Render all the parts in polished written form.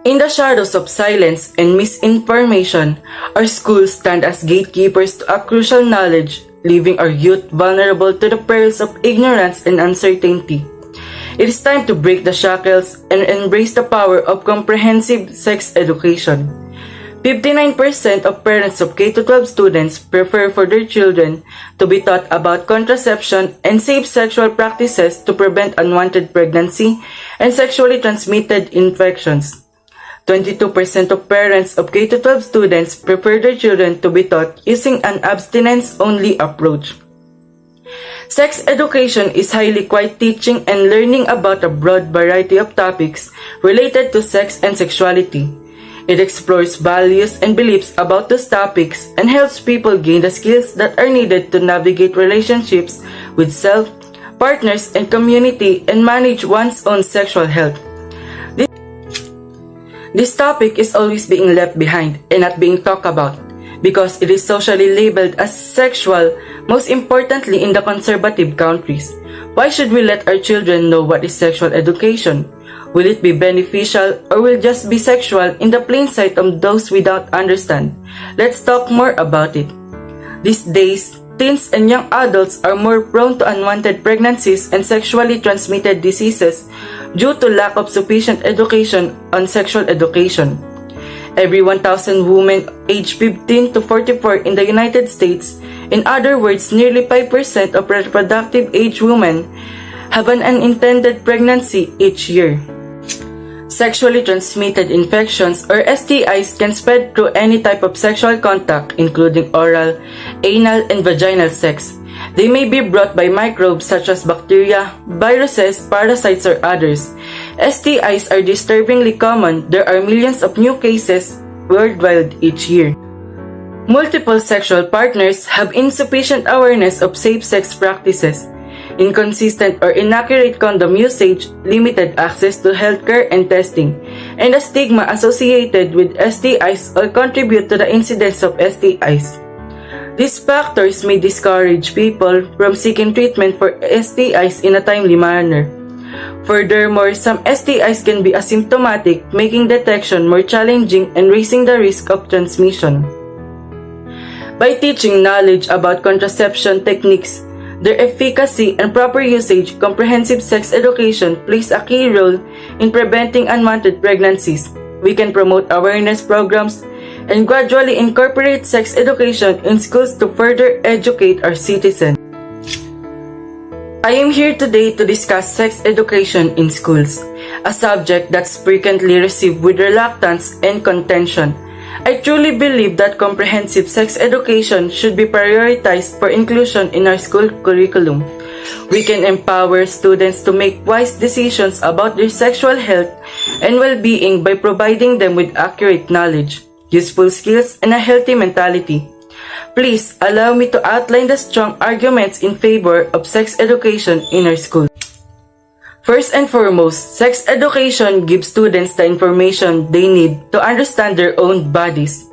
In the shadows of silence and misinformation, our schools stand as gatekeepers to a crucial knowledge, leaving our youth vulnerable to the perils of ignorance and uncertainty. It is time to break the shackles and embrace the power of comprehensive sex education. 59% of parents of K-12 students prefer for their children to be taught about contraception and safe sexual practices to prevent unwanted pregnancy and sexually transmitted infections. 22% of parents of K-12 students prefer their children to be taught using an abstinence-only approach. Sex education is highly quiet teaching and learning about a broad variety of topics related to sex and sexuality. It explores values and beliefs about those topics and helps people gain the skills that are needed to navigate relationships with self, partners, and community and manage one's own sexual health. This topic is always being left behind and not being talked about because it is socially labeled as sexual, most importantly in the conservative countries. Why should we let our children know what is sexual education? Will it be beneficial or will just be sexual in the plain sight of those who don't understand? Let's talk more about it. These days, teens and young adults are more prone to unwanted pregnancies and sexually transmitted diseases due to lack of sufficient education on sexual education. Every 1,000 women aged 15 to 44 in the United States, in other words, nearly 5% of reproductive age women, have an unintended pregnancy each year. Sexually transmitted infections or STIs can spread through any type of sexual contact, including oral, anal, and vaginal sex. They may be brought by microbes such as bacteria, viruses, parasites, or others. STIs are disturbingly common. There are millions of new cases worldwide each year. Multiple sexual partners have insufficient awareness of safe sex practices. Inconsistent or inaccurate condom usage, limited access to healthcare and testing, and the stigma associated with STIs all contribute to the incidence of STIs. These factors may discourage people from seeking treatment for STIs in a timely manner. Furthermore, some STIs can be asymptomatic, making detection more challenging and raising the risk of transmission. By teaching knowledge about contraception techniques, their efficacy and proper usage, comprehensive sex education plays a key role in preventing unwanted pregnancies. We can promote awareness programs and gradually incorporate sex education in schools to further educate our citizens. I am here today to discuss sex education in schools, a subject that's frequently received with reluctance and contention. I truly believe that comprehensive sex education should be prioritized for inclusion in our school curriculum. We can empower students to make wise decisions about their sexual health and well-being by providing them with accurate knowledge, useful skills, and a healthy mentality. Please allow me to outline the strong arguments in favor of sex education in our schools. First and foremost, sex education gives students the information they need to understand their own bodies.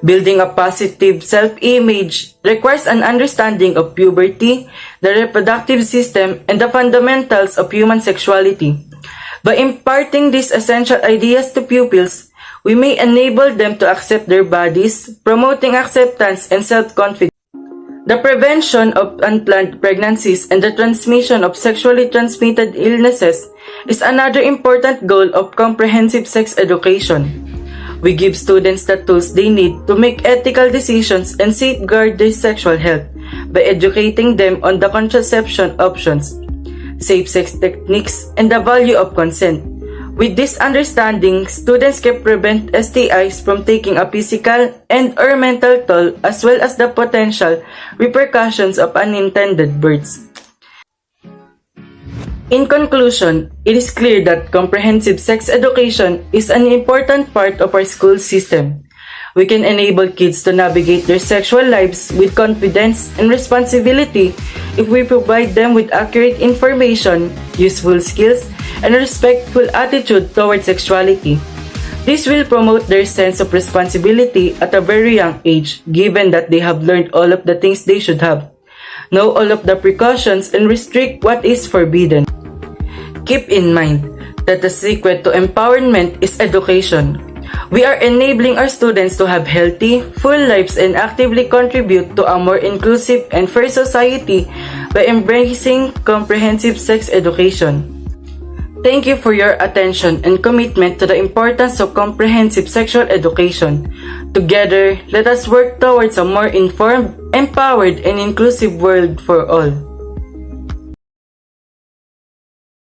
Building a positive self-image requires an understanding of puberty, the reproductive system, and the fundamentals of human sexuality. By imparting these essential ideas to pupils, we may enable them to accept their bodies, promoting acceptance and self-confidence. The prevention of unplanned pregnancies and the transmission of sexually transmitted illnesses is another important goal of comprehensive sex education. We give students the tools they need to make ethical decisions and safeguard their sexual health by educating them on the contraception options, safe sex techniques, and the value of consent. With this understanding, students can prevent STIs from taking a physical and/or mental toll as well as the potential repercussions of unintended births. In conclusion, it is clear that comprehensive sex education is an important part of our school system. We can enable kids to navigate their sexual lives with confidence and responsibility if we provide them with accurate information, useful skills, and a respectful attitude towards sexuality. This will promote their sense of responsibility at a very young age, given that they have learned all of the things they should have, know all of the precautions, and restrict what is forbidden. Keep in mind, that the secret to empowerment is education. We are enabling our students to have healthy, full lives and actively contribute to a more inclusive and fair society by embracing comprehensive sex education. Thank you for your attention and commitment to the importance of comprehensive sexual education. Together, let us work towards a more informed, empowered, and inclusive world for all.